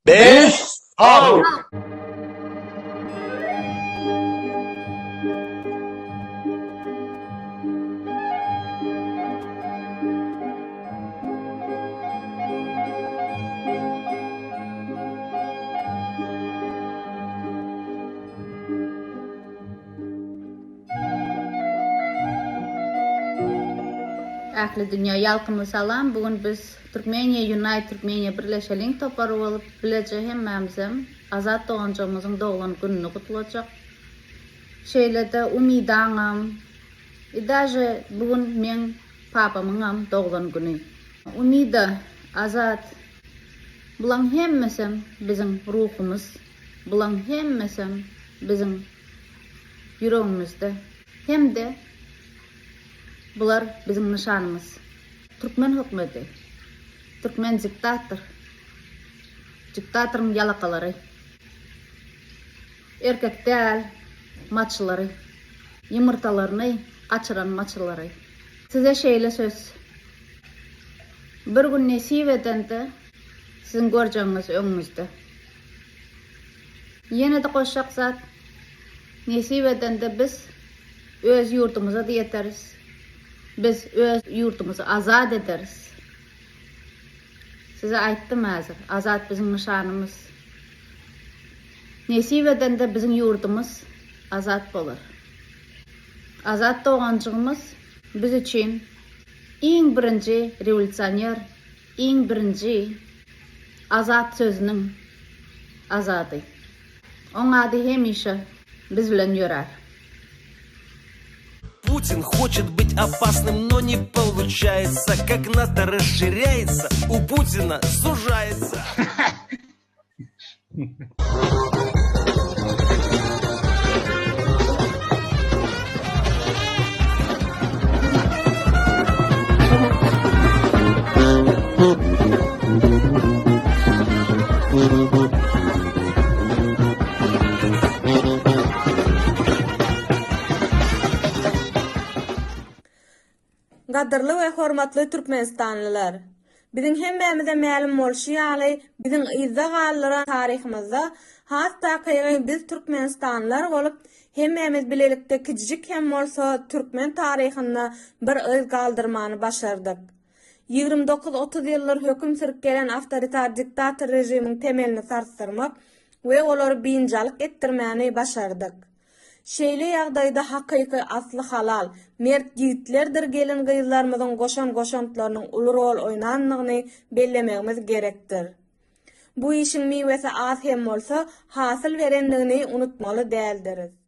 Beş, al. Ähli dünýä ýalkyny salam. Bugün biz Türkmeniýa Unite Türkmeniýa birleşeliň topary bolup bilece hemmämizem azat doğanjymyzyň doglan gününi gutlajak. Şeýlede umidaňam. Daje bugün men papamyň doglan güni. Umida, azat. Bulan hemmesem biziň ruhumyz. Bulan hemmesem biziň ýüregimizde. Hemde bular bizim nişanımız. Türkmen hükümeti. Türkmen diktatör. Diktatörün yalakaları. Erkekler maçları. Yumurtalarını açıran maçları. Size şeýle söz. Bir gün nesip edende sizin göreceğiniz öňüňizde. Yine de koşak zat. Nesip edende biz öz yurtumuza da yeteriz. Biz öz yurtumuzu azat ederiz. Size aýtdym häzir, azat bizim nişanymız. Nesip edende bizim yurtumuz azat bolar. Azat doğanjygymyz biz üçin iň birinji rewolýusioner, iň birinji azat sözüniň azady. Oň ady hemişe biz bilen ýörer. Путин хочет быть опасным, но не получается. Как НАТО расширяется, у Путина сужается. Gadyrly we hormatly Türkmenistanlylar. Biziň hemmämize ma'lum bolşy ýaly biziň izza gallara taryhymyzda hatda biz Türkmenistanlylar bolup hemmämiz bilelikde kijik hem bolsa Türkmen taryhynda bir öz galdyrmany başardyk. 29-30 ýyllar höküm sürüp gelen awtoritar diktator rejimiň temelini sarstyrmak we olary biňjalyk etdirmäni başardyk. Şeýle ýagdaýda hakyky asly halal, mert ýigitlerdir gelen gyzlarymyzyň goşan-goşantlarynyň uly rol oýnandygyny bellemegimiz gerekdir. Bu işiň miwesi az hem bolsa hasyl berendigini unutmaly däldiris.